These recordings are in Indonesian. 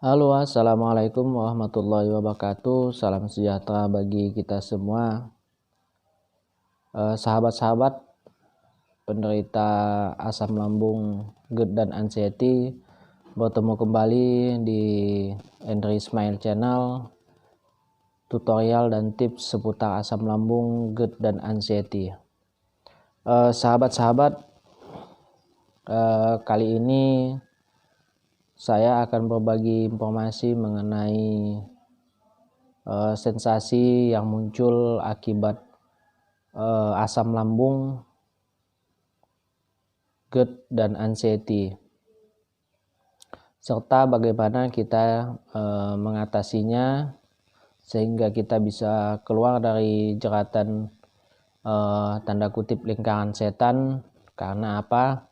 Halo, assalamualaikum warahmatullahi wabarakatuh. Salam sejahtera bagi kita semua. Sahabat-sahabat penderita asam lambung, GERD dan anxiety, bertemu kembali di Andri Ismail Channel, tutorial dan tips seputar asam lambung, GERD dan anxiety. Sahabat-sahabat, kali ini saya akan berbagi informasi mengenai sensasi yang muncul akibat asam lambung, GERD dan anxiety, serta bagaimana kita mengatasinya sehingga kita bisa keluar dari jeratan tanda kutip lingkaran setan. Karena apa?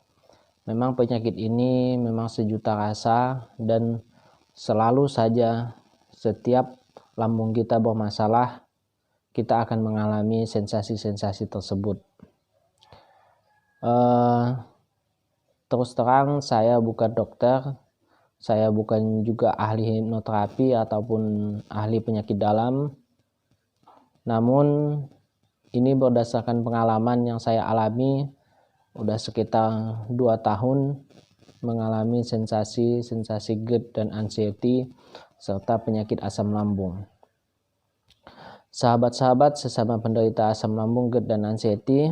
Memang penyakit ini memang sejuta rasa, dan selalu saja setiap lambung kita bermasalah, kita akan mengalami sensasi-sensasi tersebut. Terus terang, saya bukan dokter, saya bukan juga ahli hipnoterapi ataupun ahli penyakit dalam. Namun ini berdasarkan pengalaman yang saya alami, udah sekitar 2 tahun mengalami sensasi GERD dan anxiety serta penyakit asam lambung. Sahabat-sahabat sesama penderita asam lambung, GERD dan anxiety,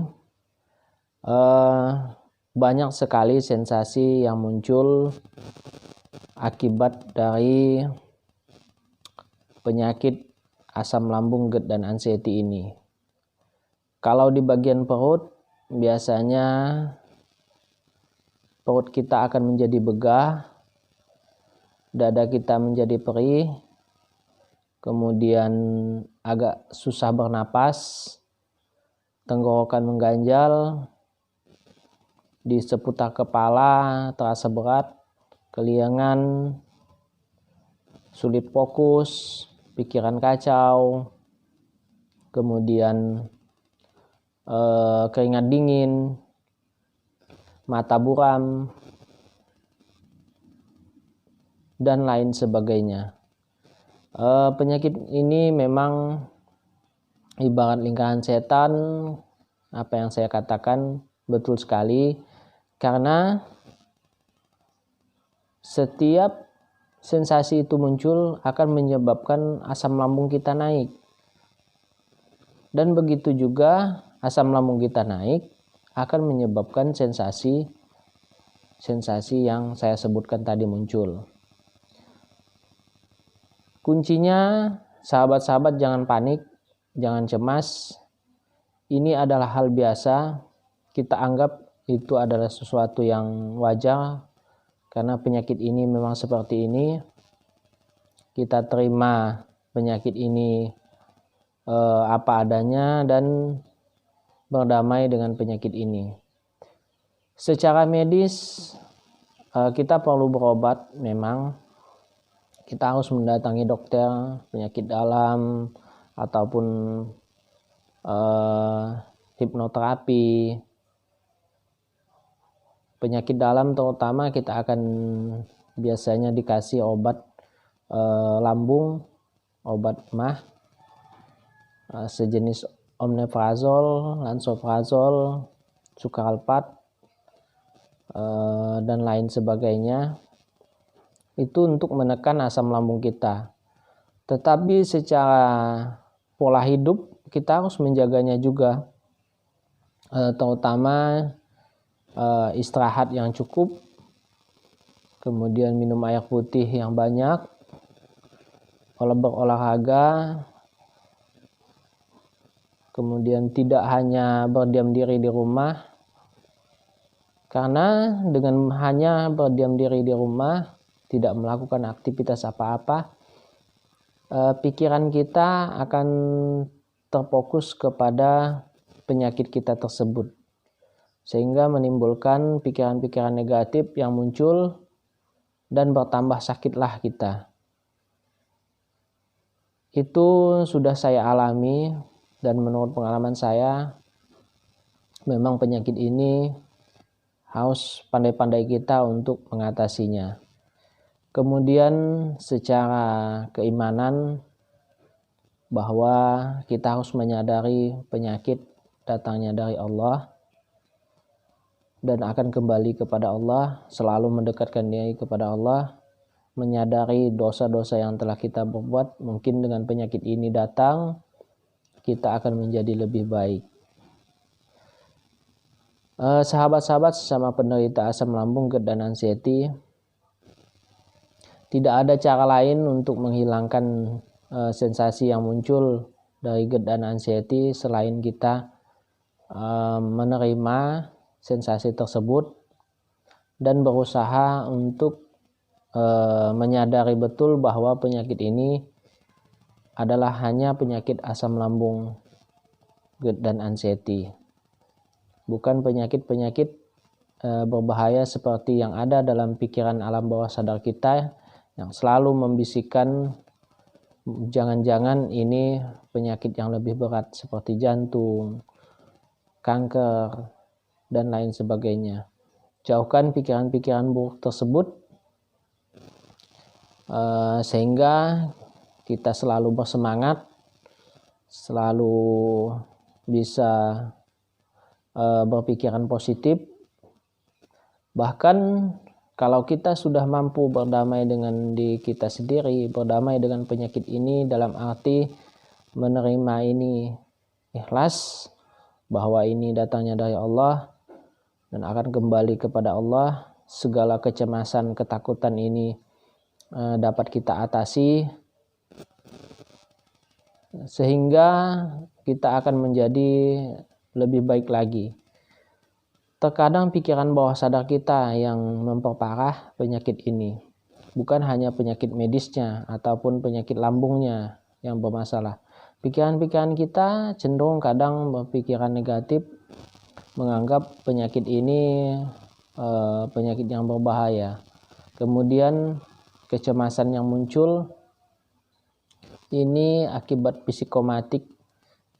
banyak sekali sensasi yang muncul akibat dari penyakit asam lambung, GERD dan anxiety ini. Kalau di bagian perut, biasanya perut kita akan menjadi begah, dada kita menjadi perih, kemudian agak susah bernapas, tenggorokan mengganjal, di seputar kepala terasa berat, keliengan, sulit fokus, pikiran kacau, kemudian keringat dingin, mata buram, dan lain sebagainya. Penyakit ini memang ibarat lingkaran setan. Apa yang saya katakan betul sekali, karena setiap sensasi itu muncul akan menyebabkan asam lambung kita naik. Dan begitu juga asam lambung kita naik akan menyebabkan sensasi yang saya sebutkan tadi muncul. Kuncinya, sahabat-sahabat, jangan panik, jangan cemas. Ini adalah hal biasa. Kita anggap itu adalah sesuatu yang wajar, karena penyakit ini memang seperti ini. Kita terima penyakit ini apa adanya dan berdamai dengan penyakit ini. Secara medis, kita perlu berobat. Memang kita harus mendatangi dokter penyakit dalam ataupun hipnoterapi. Penyakit dalam terutama kita akan biasanya dikasih obat lambung, obat mah, sejenis omeprazol, lansoprazol, sukralpat, dan lain sebagainya. Itu untuk menekan asam lambung kita. Tetapi secara pola hidup kita harus menjaganya juga, terutama istirahat yang cukup, kemudian minum air putih yang banyak, berolahraga, kemudian tidak hanya berdiam diri di rumah, karena dengan hanya berdiam diri di rumah, tidak melakukan aktivitas apa-apa, pikiran kita akan terfokus kepada penyakit kita tersebut, sehingga menimbulkan pikiran-pikiran negatif yang muncul dan bertambah sakitlah kita. Itu sudah saya alami, dan menurut pengalaman saya memang penyakit ini harus pandai-pandai kita untuk mengatasinya. Kemudian secara keimanan bahwa kita harus menyadari penyakit datangnya dari Allah dan akan kembali kepada Allah, selalu mendekatkan diri kepada Allah, menyadari dosa-dosa yang telah kita berbuat. Mungkin dengan penyakit ini datang, kita akan menjadi lebih baik. Sahabat-sahabat sesama penderita asam lambung, GERD dan anxiety, tidak ada cara lain untuk menghilangkan sensasi yang muncul dari GERD dan anxiety selain kita menerima sensasi tersebut dan berusaha untuk menyadari betul bahwa penyakit ini adalah hanya penyakit asam lambung, GERD dan anxiety, bukan penyakit-penyakit berbahaya seperti yang ada dalam pikiran alam bawah sadar kita yang selalu membisikkan jangan-jangan ini penyakit yang lebih berat seperti jantung, kanker, dan lain sebagainya. Jauhkan pikiran-pikiran buruk tersebut sehingga kita selalu bersemangat, selalu bisa berpikiran positif. Bahkan kalau kita sudah mampu berdamai dengan diri kita sendiri, berdamai dengan penyakit ini dalam arti menerima ini ikhlas bahwa ini datangnya dari Allah dan akan kembali kepada Allah, segala kecemasan, ketakutan ini dapat kita atasi sehingga kita akan menjadi lebih baik lagi. Terkadang pikiran bawah sadar kita yang memperparah penyakit ini, bukan hanya penyakit medisnya ataupun penyakit lambungnya yang bermasalah. Pikiran-pikiran kita cenderung kadang berpikiran negatif, menganggap penyakit ini penyakit yang berbahaya. Kemudian kecemasan yang muncul ini akibat psikomatik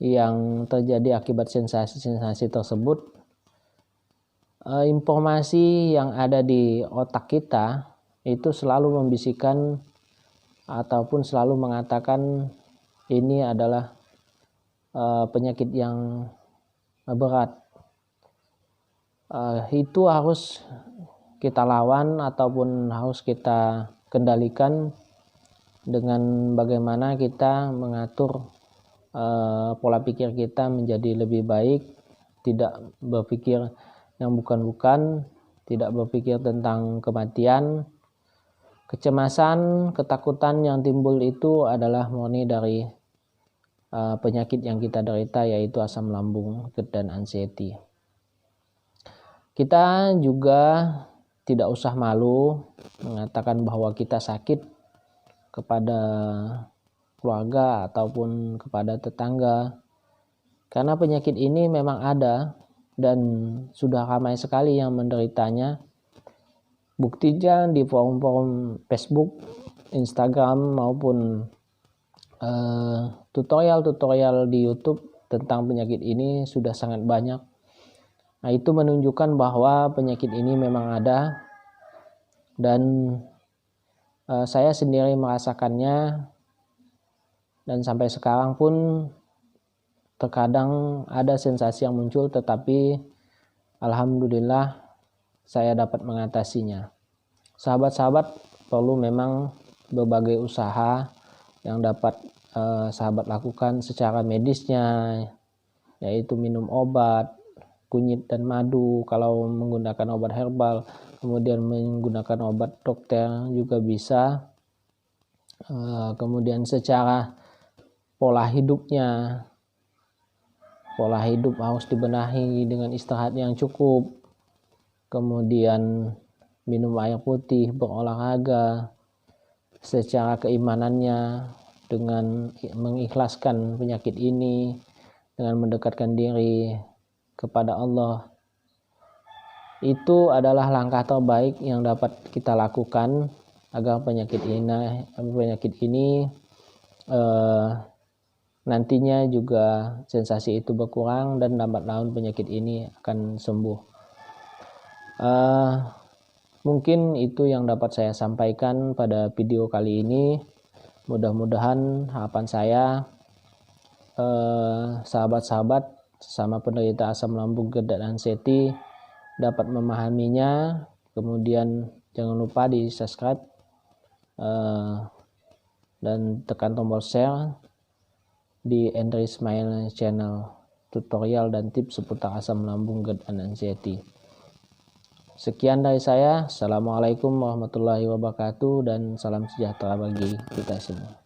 yang terjadi akibat sensasi-sensasi tersebut. Informasi yang ada di otak kita itu selalu membisikkan ataupun selalu mengatakan ini adalah penyakit yang berat. Itu harus kita lawan ataupun harus kita kendalikan dengan bagaimana kita mengatur pola pikir kita menjadi lebih baik, tidak berpikir yang bukan-bukan, tidak berpikir tentang kematian. Kecemasan, ketakutan yang timbul itu adalah murni dari penyakit yang kita derita, yaitu asam lambung, GERD dan anxiety. Kita juga tidak usah malu mengatakan bahwa kita sakit kepada keluarga ataupun kepada tetangga, karena penyakit ini memang ada dan sudah ramai sekali yang menderitanya. Buktinya di forum-forum Facebook, Instagram maupun tutorial-tutorial di YouTube tentang penyakit ini sudah sangat banyak. Nah, itu menunjukkan bahwa penyakit ini memang ada dan saya sendiri merasakannya, dan sampai sekarang pun terkadang ada sensasi yang muncul, tetapi alhamdulillah saya dapat mengatasinya. Sahabat-sahabat perlu memang berbagai usaha yang dapat sahabat lakukan secara medisnya, yaitu minum obat, kunyit dan madu kalau menggunakan obat herbal, kemudian menggunakan obat dokter juga bisa. Kemudian secara pola hidupnya, pola hidup harus dibenahi dengan istirahat yang cukup, kemudian minum air putih, berolahraga. Secara keimanannya dengan mengikhlaskan penyakit ini, dengan mendekatkan diri kepada Allah, itu adalah langkah terbaik yang dapat kita lakukan agar penyakit ini nantinya juga sensasi itu berkurang dan lambat laun penyakit ini akan sembuh. Mungkin itu yang dapat saya sampaikan pada video kali ini. Mudah-mudahan harapan saya sahabat-sahabat sesama penderita asam lambung, GERD dan anxiety dapat memahaminya. Kemudian jangan lupa di subscribe dan tekan tombol share di Andre Ismail channel tutorial dan tips seputar asam lambung, GERD dan anxiety. Sekian dari saya. Assalamualaikum warahmatullahi wabarakatuh dan salam sejahtera bagi kita semua.